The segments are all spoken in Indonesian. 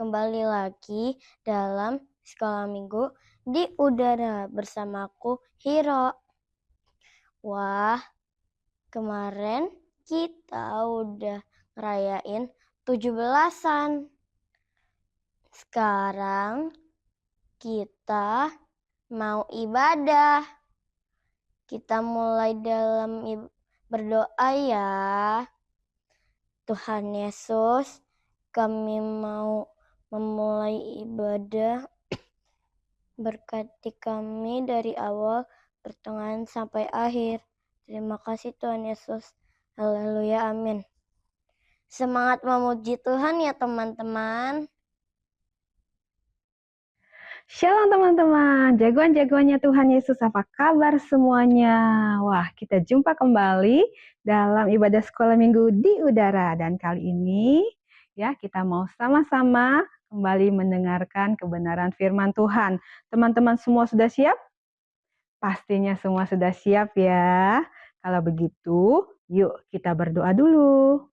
kembali lagi dalam sekolah minggu di udara bersamaku Hiro. Wah, kemarin kita udah ngerayain 17-an. Sekarang kita mau ibadah. Kita mulai dalam berdoa ya. Tuhan Yesus, kami mau memulai ibadah. Berkati kami dari awal, pertengahan sampai akhir. Terima kasih Tuhan Yesus. Haleluya, amin. Semangat memuji Tuhan ya teman-teman. Shalom teman-teman, jagoan-jagoannya Tuhan Yesus, apa kabar semuanya? Wah, kita jumpa kembali dalam ibadah sekolah minggu di udara. Dan kali ini ya kita mau sama-sama kembali mendengarkan kebenaran firman Tuhan. Teman-teman semua sudah siap? Pastinya semua sudah siap ya. Kalau begitu, yuk kita berdoa dulu.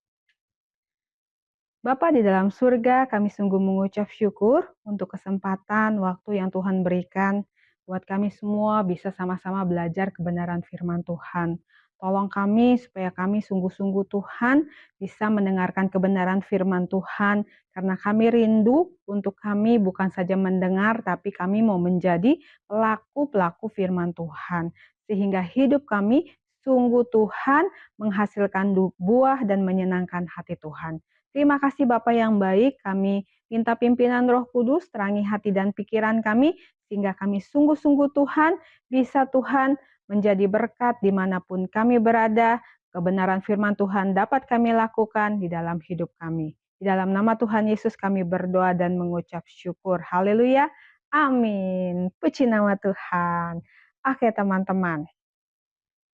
Bapa di dalam surga, kami sungguh mengucap syukur untuk kesempatan waktu yang Tuhan berikan buat kami semua bisa sama-sama belajar kebenaran firman Tuhan. Tolong kami supaya kami sungguh-sungguh Tuhan bisa mendengarkan kebenaran firman Tuhan, karena kami rindu untuk kami bukan saja mendengar, tapi kami mau menjadi pelaku-pelaku firman Tuhan. Sehingga hidup kami sungguh Tuhan menghasilkan buah dan menyenangkan hati Tuhan. Terima kasih Bapak yang baik, kami minta pimpinan Roh Kudus, terangi hati dan pikiran kami, sehingga kami sungguh-sungguh Tuhan, bisa Tuhan menjadi berkat dimanapun kami berada, kebenaran firman Tuhan dapat kami lakukan di dalam hidup kami. Di dalam nama Tuhan Yesus kami berdoa dan mengucap syukur. Haleluya, amin. Puji nama Tuhan. Oke teman-teman,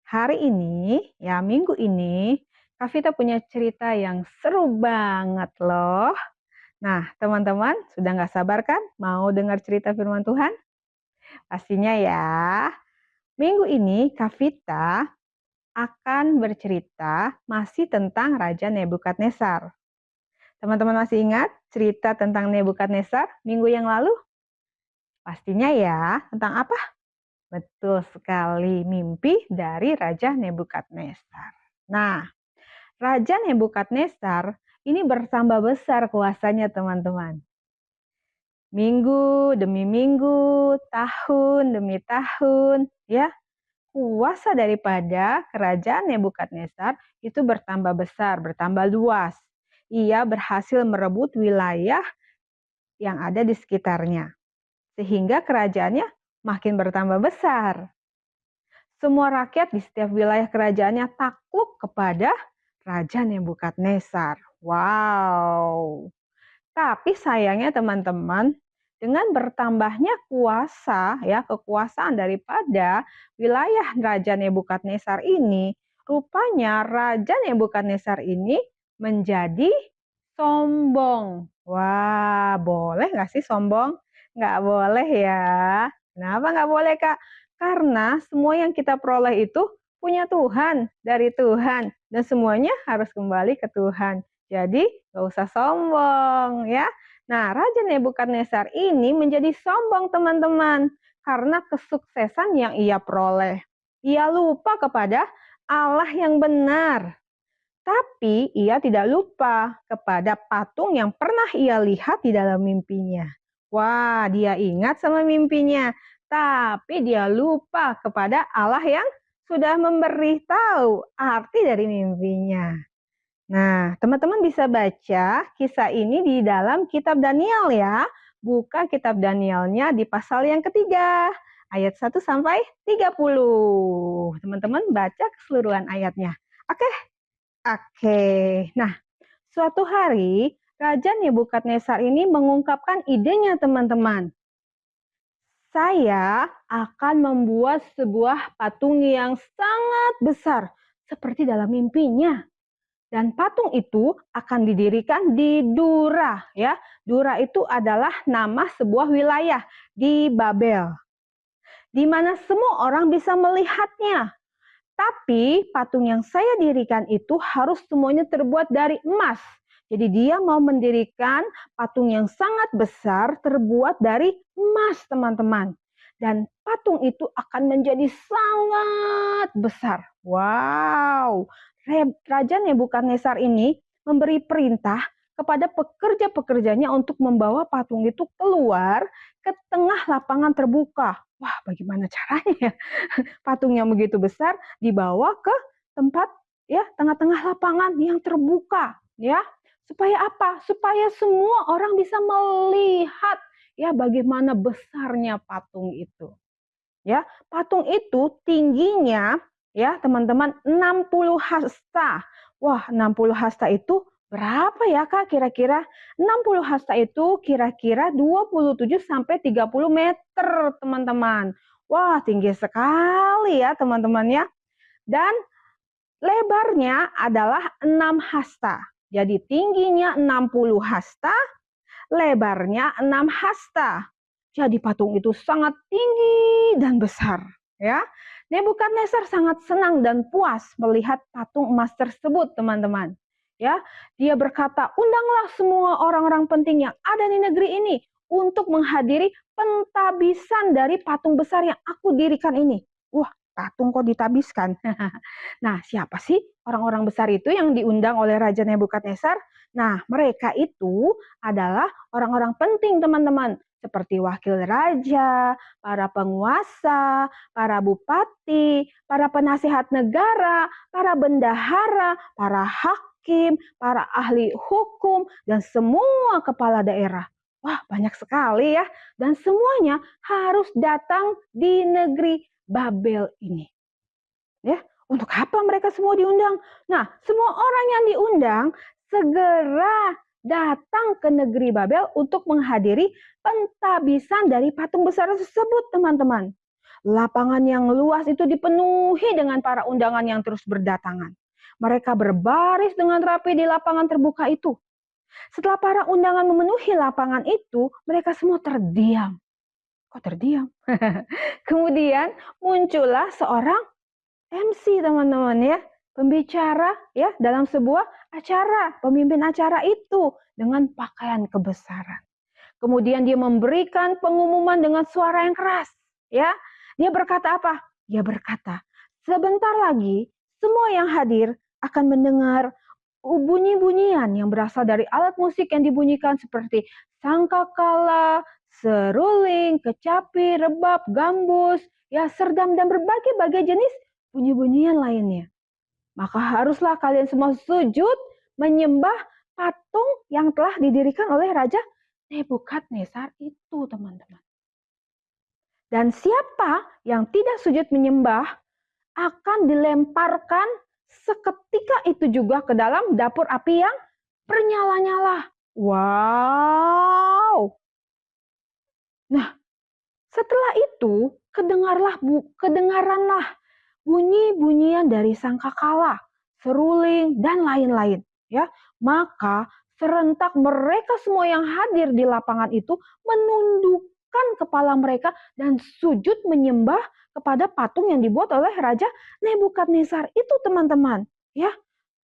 hari ini, ya minggu ini, Kak Vita punya cerita yang seru banget loh. Nah, teman-teman sudah nggak sabar kan mau dengar cerita firman Tuhan? Pastinya ya. Minggu ini Kak Vita akan bercerita masih tentang Raja Nebukadnezar. Teman-teman masih ingat cerita tentang Nebukadnezar minggu yang lalu? Pastinya ya, tentang apa? Betul sekali, mimpi dari Raja Nebukadnezar. Nah, Raja Nebukadnezar ini bertambah besar kuasanya teman-teman. Minggu demi minggu, tahun demi tahun, ya. Kuasa daripada kerajaan Nebukadnezar itu bertambah besar, bertambah luas. Ia berhasil merebut wilayah yang ada di sekitarnya. Sehingga kerajaannya makin bertambah besar. Semua rakyat di setiap wilayah kerajaannya takluk kepada Raja Nebukadnezar. Wow. Tapi sayangnya teman-teman, dengan bertambahnya kuasa, ya kekuasaan daripada wilayah Raja Nebukadnezar ini, rupanya Raja Nebukadnezar ini menjadi sombong. Wah, boleh nggak sih sombong? Nggak boleh ya. Kenapa nggak boleh, Kak? Karena semua yang kita peroleh itu punya Tuhan, dari Tuhan. Dan semuanya harus kembali ke Tuhan. Jadi, gak usah sombong ya. Nah, Raja Nebukadnezar ini menjadi sombong teman-teman. Karena kesuksesan yang ia peroleh. Ia lupa kepada Allah yang benar. Tapi ia tidak lupa kepada patung yang pernah ia lihat di dalam mimpinya. Wah, dia ingat sama mimpinya. Tapi dia lupa kepada Allah yang sudah memberitahu arti dari mimpinya. Nah, teman-teman bisa baca kisah ini di dalam kitab Daniel ya. Buka kitab Danielnya di pasal yang ketiga, ayat 1 sampai 30. Teman-teman baca keseluruhan ayatnya. Oke. Nah, suatu hari Raja Nebukadnezar ini mengungkapkan idenya teman-teman. Saya akan membuat sebuah patung yang sangat besar seperti dalam mimpinya. Dan patung itu akan didirikan di Dura, ya. Dura itu adalah nama sebuah wilayah di Babel, di mana semua orang bisa melihatnya. Tapi patung yang saya dirikan itu harus semuanya terbuat dari emas. Jadi dia mau mendirikan patung yang sangat besar terbuat dari emas, teman-teman. Dan patung itu akan menjadi sangat besar. Wow, Raja Nebukadnezar ini memberi perintah kepada pekerja-pekerjanya untuk membawa patung itu keluar ke tengah lapangan terbuka. Wah, bagaimana caranya ya? Patung yang begitu besar dibawa ke tempat ya tengah-tengah lapangan yang terbuka, ya. Supaya apa? Supaya semua orang bisa melihat ya bagaimana besarnya patung itu. Ya, patung itu tingginya ya, teman-teman 60 hasta. Wah, 60 hasta itu berapa ya, Kak, kira-kira? 60 hasta itu kira-kira 27 sampai 30 meter, teman-teman. Wah, tinggi sekali ya, teman-teman ya. Dan lebarnya adalah 6 hasta. Jadi tingginya 60 hasta, lebarnya 6 hasta. Jadi patung itu sangat tinggi dan besar, ya. Nebukadnezar sangat senang dan puas melihat patung emas tersebut, teman-teman. Ya, dia berkata, "Undanglah semua orang-orang penting yang ada di negeri ini untuk menghadiri pentabisan dari patung besar yang aku dirikan ini." Wah, patung kok ditabiskan? Nah, siapa sih orang-orang besar itu yang diundang oleh Raja Nebukadnezar? Nah, mereka itu adalah orang-orang penting, teman-teman, seperti wakil raja, para penguasa, para bupati, para penasihat negara, para bendahara, para hakim, para ahli hukum, dan semua kepala daerah. Wah, banyak sekali ya. Dan semuanya harus datang di negeri Babel ini. Ya, untuk apa mereka semua diundang? Nah, semua orang yang diundang segera datang ke negeri Babel untuk menghadiri pentabisan dari patung besar tersebut, teman-teman. Lapangan yang luas itu dipenuhi dengan para undangan yang terus berdatangan. Mereka berbaris dengan rapi di lapangan terbuka itu. Setelah para undangan memenuhi lapangan itu, mereka semua terdiam. Kok terdiam? Kemudian muncullah seorang MC, teman-teman ya, pembicara ya dalam sebuah acara, pemimpin acara itu dengan pakaian kebesaran. Kemudian dia memberikan pengumuman dengan suara yang keras, ya. Dia berkata apa? Dia berkata, "Sebentar lagi semua yang hadir akan mendengar bunyi-bunyian yang berasal dari alat musik yang dibunyikan seperti sangkakala, seruling, kecapi, rebab, gambus, ya serdam dan berbagai-bagai jenis bunyi-bunyian lainnya. Maka haruslah kalian semua sujud menyembah patung yang telah didirikan oleh Raja Nebukadnezar itu, teman-teman. Dan siapa yang tidak sujud menyembah akan dilemparkan seketika itu juga ke dalam dapur api yang bernyala-nyala. Wow. Nah, setelah itu kedengaranlah bunyi-bunyian dari sangkakala, seruling, dan lain-lain. Ya, maka serentak mereka semua yang hadir di lapangan itu menundukkan kepala mereka dan sujud menyembah kepada patung yang dibuat oleh Raja Nebukadnezar itu, teman-teman. Ya,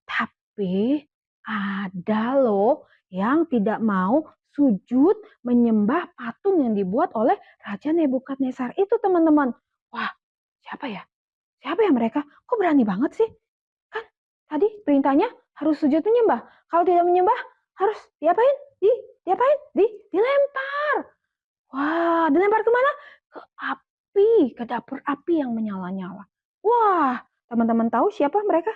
tapi ada loh yang tidak mau sujud menyembah patung yang dibuat oleh Raja Nebukadnezar itu, teman-teman. Wah, siapa ya? Siapa ya mereka? Kok berani banget sih? Kan tadi perintahnya harus sujud menyembah. Kalau tidak menyembah, harus diapain? Diapain? Dilempar. Wah, dilempar kemana? Ke api, ke dapur api yang menyala-nyala. Wah, teman-teman tahu siapa mereka?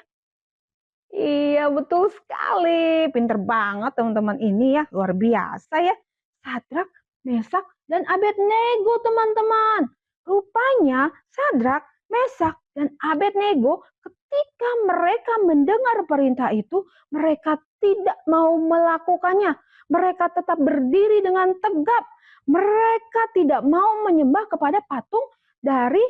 Iya, betul sekali. Pinter banget teman-teman ini ya, luar biasa ya. Sadrak, Mesak, dan Abednego, teman-teman. Rupanya Sadrak, Mesak, dan Abednego ketika mereka mendengar perintah itu, mereka tidak mau melakukannya. Mereka tetap berdiri dengan tegap. Mereka tidak mau menyembah kepada patung dari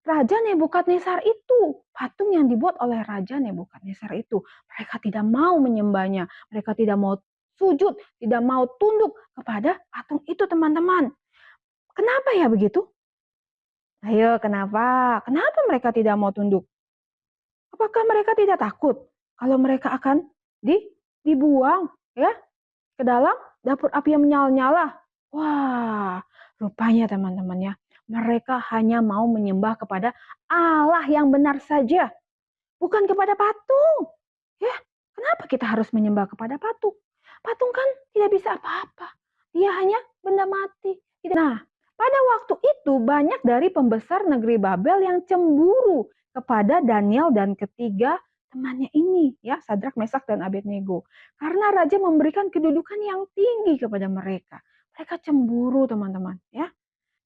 Raja Nebukadnezar itu, patung yang dibuat oleh Raja Nebukadnezar itu. Mereka tidak mau menyembahnya, mereka tidak mau sujud, tidak mau tunduk kepada patung itu, teman-teman. Kenapa ya begitu? Ayo, kenapa? Kenapa mereka tidak mau tunduk? Apakah mereka tidak takut kalau mereka akan dibuang ya ke dalam dapur api yang menyala-nyala. Wah, rupanya teman-teman ya, mereka hanya mau menyembah kepada Allah yang benar saja, bukan kepada patung. Ya, kenapa kita harus menyembah kepada patung? Patung kan tidak bisa apa-apa. Dia hanya benda mati. Nah, pada waktu itu banyak dari pembesar negeri Babel yang cemburu kepada Daniel dan ketiga temannya ini, ya, Sadrak, Mesak, dan Abednego. Karena raja memberikan kedudukan yang tinggi kepada mereka. Mereka cemburu, teman-teman, ya.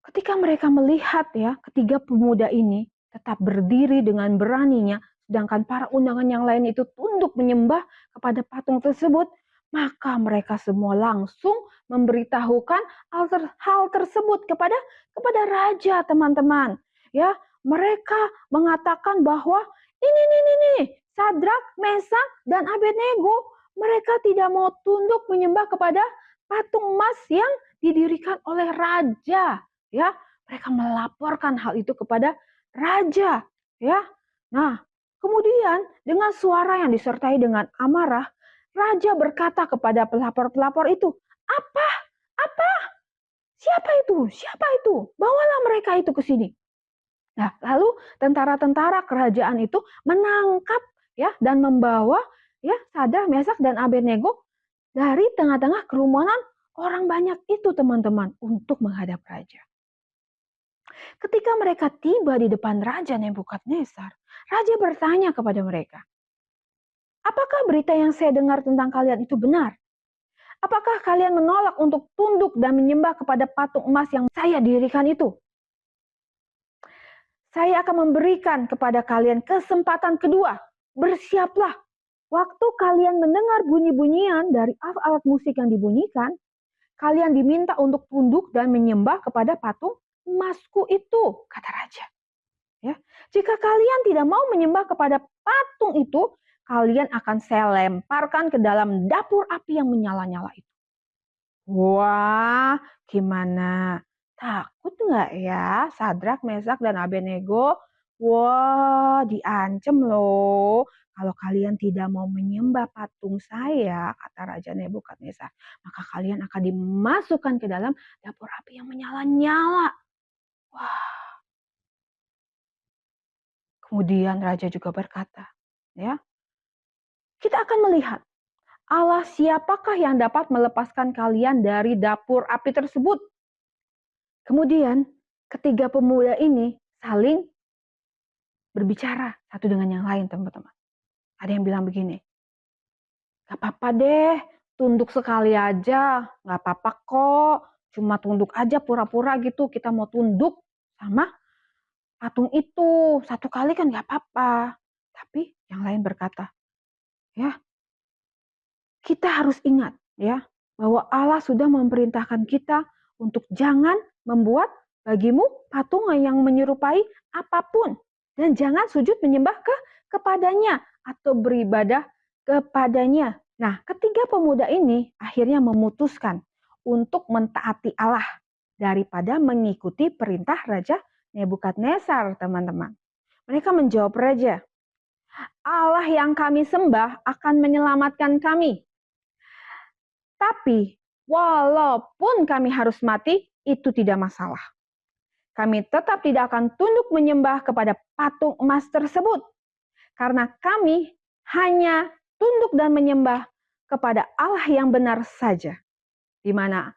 Ketika mereka melihat ya, ketiga pemuda ini tetap berdiri dengan beraninya, sedangkan para undangan yang lain itu tunduk menyembah kepada patung tersebut, maka mereka semua langsung memberitahukan hal tersebut kepada raja, teman-teman. Ya, mereka mengatakan bahwa ini Sadrak, Mesak, dan Abednego, mereka tidak mau tunduk menyembah kepada patung emas yang didirikan oleh raja. Ya, mereka melaporkan hal itu kepada raja, ya. Nah, kemudian dengan suara yang disertai dengan amarah, raja berkata kepada pelapor-pelapor itu, "Apa? Apa? Siapa itu? Siapa itu? Bawalah mereka itu ke sini." Nah, lalu tentara-tentara kerajaan itu menangkap ya dan membawa ya Sadrak, Mesak, dan Abednego dari tengah-tengah kerumunan orang banyak itu, teman-teman, untuk menghadap raja. Ketika mereka tiba di depan Raja Nebukadnezar, Raja bertanya kepada mereka, "Apakah berita yang saya dengar tentang kalian itu benar? Apakah kalian menolak untuk tunduk dan menyembah kepada patung emas yang saya dirikan itu? Saya akan memberikan kepada kalian kesempatan kedua. Bersiaplah. Waktu kalian mendengar bunyi-bunyian dari alat musik yang dibunyikan, kalian diminta untuk tunduk dan menyembah kepada patung emasku itu," kata raja. Ya, jika kalian tidak mau menyembah kepada patung itu, kalian akan saya lemparkan ke dalam dapur api yang menyala-nyala itu. Wah, gimana? Takut nggak ya Sadrak, Mesak, dan Abednego? Wah, diancam loh. Kalau kalian tidak mau menyembah patung saya, kata Raja Nebukadnezar, maka kalian akan dimasukkan ke dalam dapur api yang menyala-nyala. Wah. Kemudian raja juga berkata, ya, kita akan melihat Allah siapakah yang dapat melepaskan kalian dari dapur api tersebut. Kemudian ketiga pemuda ini saling berbicara satu dengan yang lain, teman-teman. Ada yang bilang begini, "Gak apa-apa deh, tunduk sekali aja, gak apa-apa kok. Cuma tunduk aja pura-pura gitu, kita mau tunduk sama patung itu. Satu kali kan gak apa-apa." Tapi yang lain berkata, ya, kita harus ingat ya bahwa Allah sudah memerintahkan kita untuk jangan membuat bagimu patung yang menyerupai apapun dan jangan sujud menyembah kepadanya atau beribadah kepadanya. Nah, ketiga pemuda ini akhirnya memutuskan untuk mentaati Allah daripada mengikuti perintah Raja Nebukadnezar, teman-teman. Mereka menjawab raja, "Allah yang kami sembah akan menyelamatkan kami. Tapi walaupun kami harus mati, itu tidak masalah. Kami tetap tidak akan tunduk menyembah kepada patung emas tersebut. Karena kami hanya tunduk dan menyembah kepada Allah yang benar saja. Di mana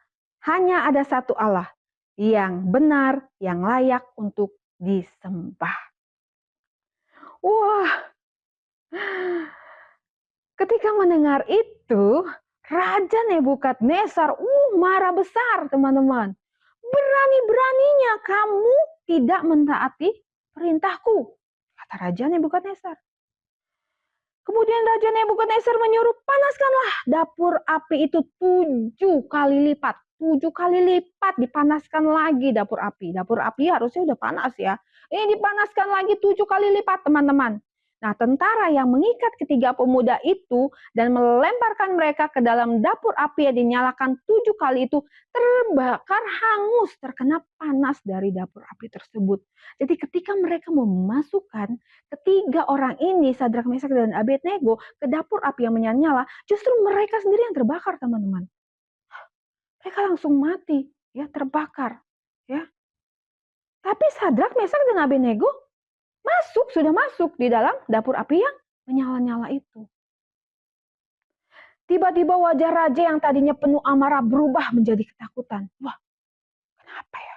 hanya ada satu Allah yang benar, yang layak untuk disembah." Wah, ketika mendengar itu, Raja Nebukadnezar marah besar, teman-teman. "Berani-beraninya kamu tidak mentaati perintahku," kata Raja Nebukadnezar. Kemudian Raja Nebukadnezar menyuruh, "Panaskanlah dapur api itu 7 kali lipat." 7 kali lipat dipanaskan lagi dapur api. Dapur api harusnya udah panas ya. Ini dipanaskan lagi 7 kali lipat, teman-teman. Nah, tentara yang mengikat ketiga pemuda itu dan melemparkan mereka ke dalam dapur api yang dinyalakan 7 kali itu terbakar hangus terkena panas dari dapur api tersebut. Jadi ketika mereka memasukkan ketiga orang ini, Sadrak, Mesak, dan Abednego, ke dapur api yang menyala, justru mereka sendiri yang terbakar, teman-teman. Mereka langsung mati, ya, terbakar, ya. Tapi Sadrak, Mesak, dan Abednego sudah masuk di dalam dapur api yang menyala-nyala itu. Tiba-tiba wajah raja yang tadinya penuh amarah berubah menjadi ketakutan. Wah, kenapa ya?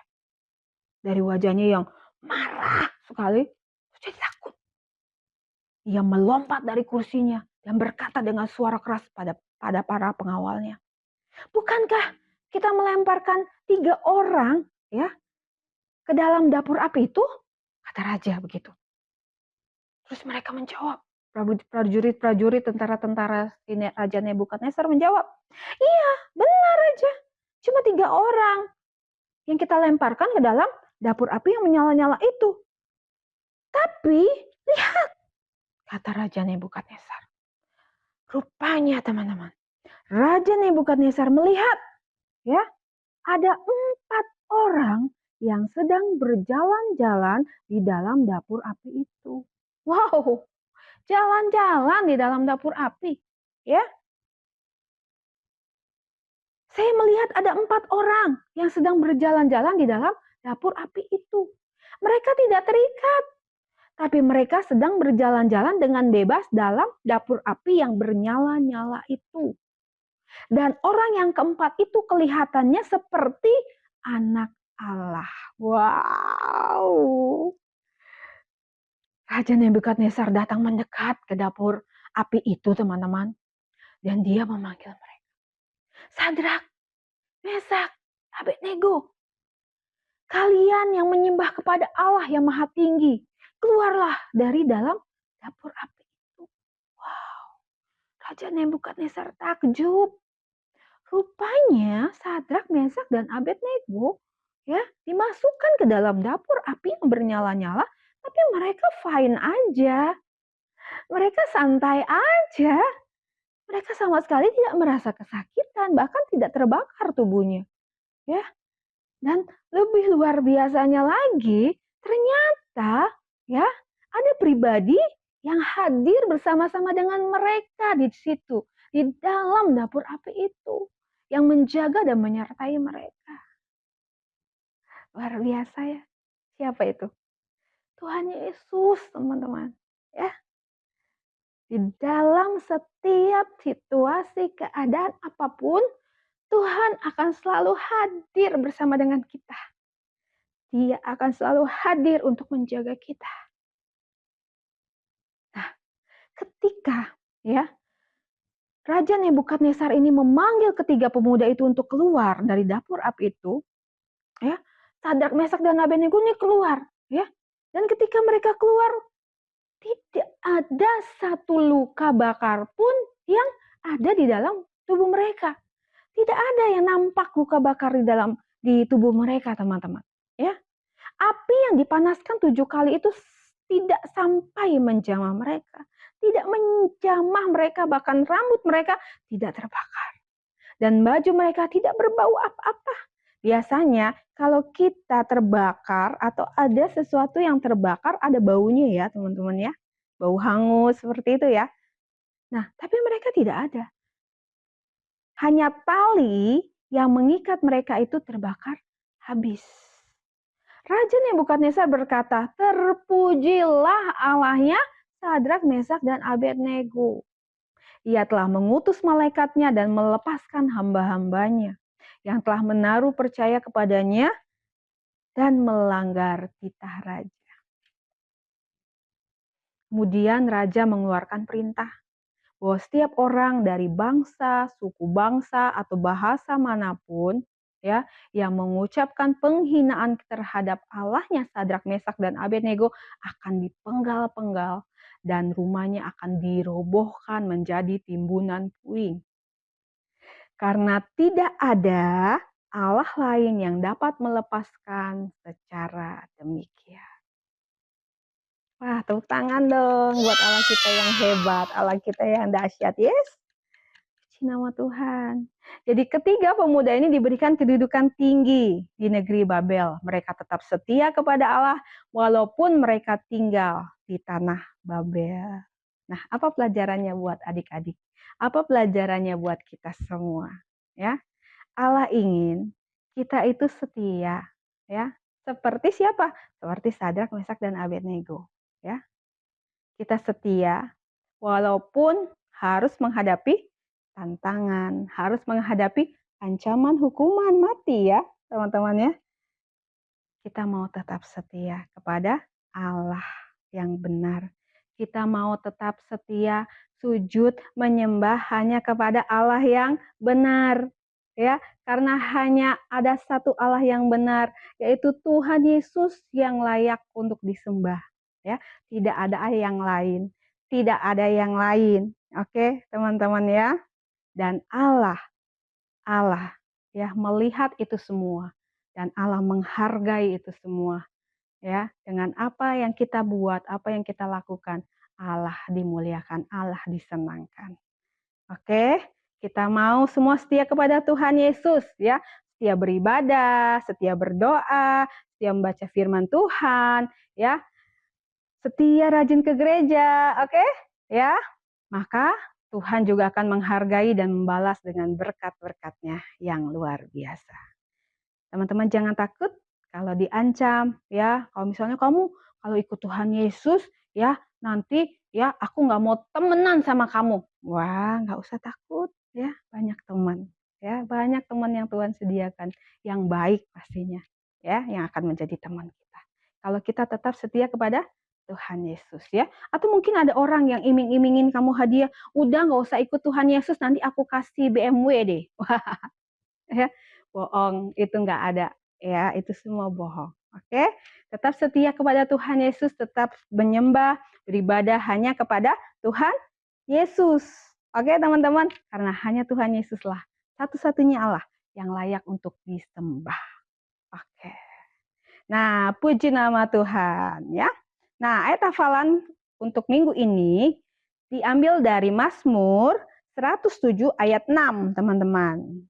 Dari wajahnya yang marah sekali, jadi takut. Ia melompat dari kursinya dan berkata dengan suara keras pada para pengawalnya. Bukankah kita melemparkan 3 orang, ya, ke dalam dapur api itu? Kata raja begitu. Terus mereka menjawab, prajurit-prajurit, tentara-tentara Raja Nebukadnezar menjawab, iya, benar Raja, cuma 3 orang yang kita lemparkan ke dalam dapur api yang menyala-nyala itu. Tapi lihat, kata Raja Nebukadnezar. Rupanya teman-teman, Raja Nebukadnezar melihat, ya, ada 4 orang yang sedang berjalan-jalan di dalam dapur api itu. Wow, jalan-jalan di dalam dapur api, ya. Saya melihat ada 4 orang yang sedang berjalan-jalan di dalam dapur api itu. Mereka tidak terikat, tapi mereka sedang berjalan-jalan dengan bebas dalam dapur api yang bernyala-nyala itu. Dan orang yang keempat itu kelihatannya seperti anak Allah. Wow. Raja Nebukadnezar datang mendekat ke dapur api itu, teman-teman. Dan dia memanggil mereka. Sadrak, Mesak, Abednego. Kalian yang menyembah kepada Allah yang Maha Tinggi. Keluarlah dari dalam dapur api itu. Wow. Raja Nebukadnezar takjub. Rupanya Sadrak, Mesak, dan Abednego, ya, dimasukkan ke dalam dapur api yang bernyala-nyala, tapi mereka fine aja. Mereka santai aja. Mereka sama sekali tidak merasa kesakitan, bahkan tidak terbakar tubuhnya. Ya. Dan lebih luar biasanya lagi, ternyata, ya, ada pribadi yang hadir bersama-sama dengan mereka di situ, di dalam dapur api itu, yang menjaga dan menyertai mereka. Luar biasa ya. Siapa itu? Tuhan Yesus, teman-teman. Ya. Di dalam setiap situasi, keadaan apapun, Tuhan akan selalu hadir bersama dengan kita. Dia akan selalu hadir untuk menjaga kita. Nah, ketika, ya, Raja Nebukadnezar ini memanggil ketiga pemuda itu untuk keluar dari dapur api itu, ya, Sadrak, Mesak, dan Abednego ini keluar, ya. Dan ketika mereka keluar, tidak ada satu luka bakar pun yang ada di dalam tubuh mereka. Tidak ada yang nampak luka bakar di tubuh mereka, teman-teman. Ya, api yang dipanaskan 7 kali itu tidak sampai menjamah mereka. Tidak menjamah mereka, bahkan rambut mereka tidak terbakar. Dan baju mereka tidak berbau apa-apa. Biasanya kalau kita terbakar atau ada sesuatu yang terbakar, ada baunya ya teman-teman ya. Bau hangus seperti itu ya. Nah, tapi mereka tidak ada. Hanya tali yang mengikat mereka itu terbakar habis. Raja Nebukadnezar berkata, terpujilah Allahnya Sadrak, Mesak, dan Abednego. Ia telah mengutus malaikatnya dan melepaskan hamba-hambanya yang telah menaruh percaya kepadanya dan melanggar titah raja. Kemudian raja mengeluarkan perintah bahwa setiap orang dari bangsa, suku bangsa, atau bahasa manapun, ya, yang mengucapkan penghinaan terhadap Allahnya Sadrak, Mesak, dan Abednego akan dipenggal-penggal dan rumahnya akan dirobohkan menjadi timbunan puing. Karena tidak ada Allah lain yang dapat melepaskan secara demikian. Wah, tepuk tangan dong buat Allah kita yang hebat, Allah kita yang dahsyat. Yes, puji nama Tuhan. Jadi ketiga pemuda ini diberikan kedudukan tinggi di negeri Babel. Mereka tetap setia kepada Allah walaupun mereka tinggal di tanah Babel. Nah, apa pelajarannya buat adik-adik? Apa pelajarannya buat kita semua? Ya, Allah ingin kita itu setia, ya. Seperti siapa? Seperti Sadrak, Mesak, dan Abednego, ya. Kita setia walaupun harus menghadapi tantangan, harus menghadapi ancaman hukuman mati ya, teman-teman ya. Kita mau tetap setia kepada Allah yang benar. Kita mau tetap setia sujud menyembah hanya kepada Allah yang benar. Ya, karena hanya ada satu Allah yang benar, yaitu Tuhan Yesus yang layak untuk disembah. Ya, tidak ada yang lain. Tidak ada yang lain. Oke, teman-teman ya. Dan Allah ya melihat itu semua dan Allah menghargai itu semua ya. Dengan apa yang kita buat, apa yang kita lakukan, Allah dimuliakan, Allah disenangkan. Oke, kita mau semua setia kepada Tuhan Yesus ya. Setia beribadah, setia berdoa, setia membaca firman Tuhan ya. Setia rajin ke gereja, oke? Ya. Maka Tuhan juga akan menghargai dan membalas dengan berkat-berkat-Nya yang luar biasa. Teman-teman jangan takut kalau diancam ya. Kalau misalnya kamu kalau ikut Tuhan Yesus ya, nanti ya aku nggak mau temenan sama kamu. Wah, nggak usah takut ya, banyak teman. Ya, banyak teman yang Tuhan sediakan yang baik pastinya ya, yang akan menjadi teman kita. Kalau kita tetap setia kepada Tuhan Yesus ya. Atau mungkin ada orang yang iming-imingin kamu hadiah, udah nggak usah ikut Tuhan Yesus, nanti aku kasih BMW deh. Wah, ya, bohong, itu nggak ada ya, itu semua bohong. Oke, tetap setia kepada Tuhan Yesus, tetap menyembah, beribadah hanya kepada Tuhan Yesus. Oke teman-teman, karena hanya Tuhan Yesuslah satu-satunya Allah yang layak untuk disembah. Oke. Nah, puji nama Tuhan ya. Nah, ayat hafalan untuk minggu ini diambil dari Mazmur 107 ayat 6, teman-teman.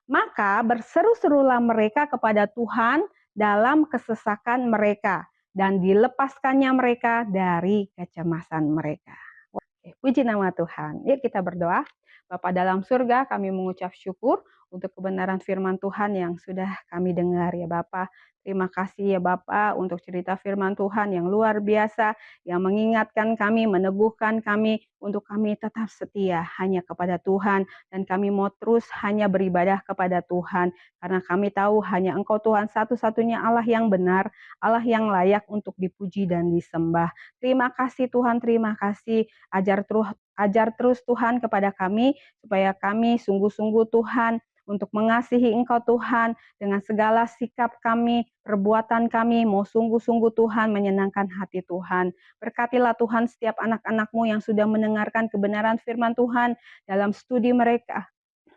Maka berseru-serulah mereka kepada Tuhan dalam kesesakan mereka, dan dilepaskannya mereka dari kecemasan mereka. Oke, puji nama Tuhan. Yuk kita berdoa. Bapa dalam surga, kami mengucap syukur untuk kebenaran firman Tuhan yang sudah kami dengar ya Bapa. Terima kasih ya Bapa untuk cerita firman Tuhan yang luar biasa, yang mengingatkan kami, meneguhkan kami untuk kami tetap setia hanya kepada Tuhan, dan kami mau terus hanya beribadah kepada Tuhan, karena kami tahu hanya Engkau Tuhan satu-satunya Allah yang benar, Allah yang layak untuk dipuji dan disembah. Terima kasih Tuhan, terima kasih. Ajar terus Tuhan kepada kami, supaya kami sungguh-sungguh Tuhan untuk mengasihi Engkau Tuhan dengan segala sikap kami, perbuatan kami, mau sungguh-sungguh Tuhan menyenangkan hati Tuhan. Berkatilah Tuhan setiap anak-anak-Mu yang sudah mendengarkan kebenaran firman Tuhan dalam studi mereka,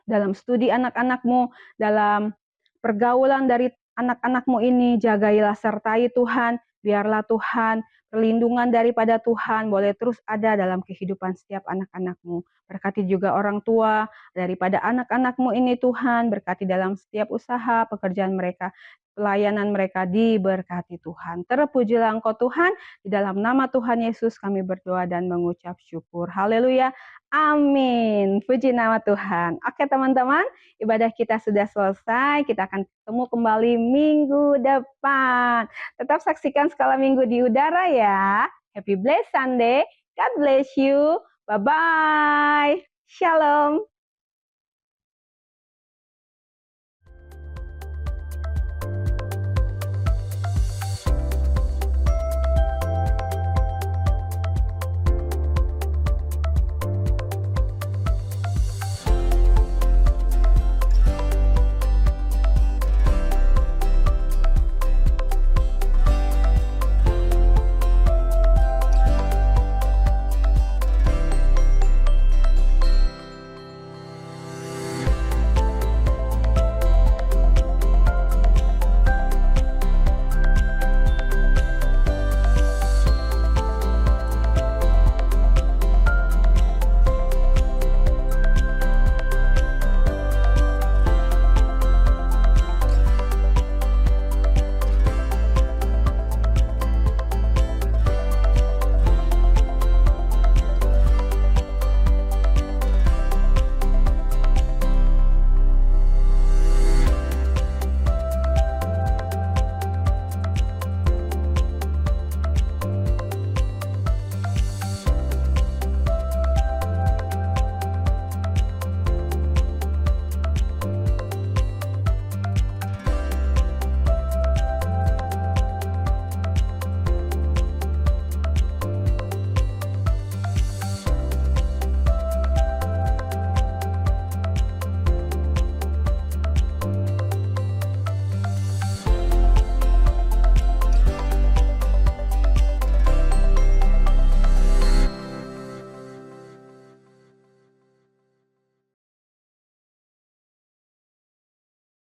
dalam studi anak-anak-Mu, dalam pergaulan dari anak-anak-Mu ini, jagailah sertai Tuhan, biarlah Tuhan perlindungan daripada Tuhan boleh terus ada dalam kehidupan setiap anak-anak-Mu. Berkati juga orang tua daripada anak-anak-Mu ini Tuhan, berkati dalam setiap usaha, pekerjaan mereka, pelayanan mereka diberkati Tuhan. Terpujilah Engkau Tuhan, di dalam nama Tuhan Yesus kami berdoa dan mengucap syukur. Haleluya, amin. Puji nama Tuhan. Oke teman-teman, ibadah kita sudah selesai, kita akan ketemu kembali minggu depan. Tetap saksikan Skala Minggu di udara ya. Happy blessed Sunday. God bless you. Bye-bye. Shalom.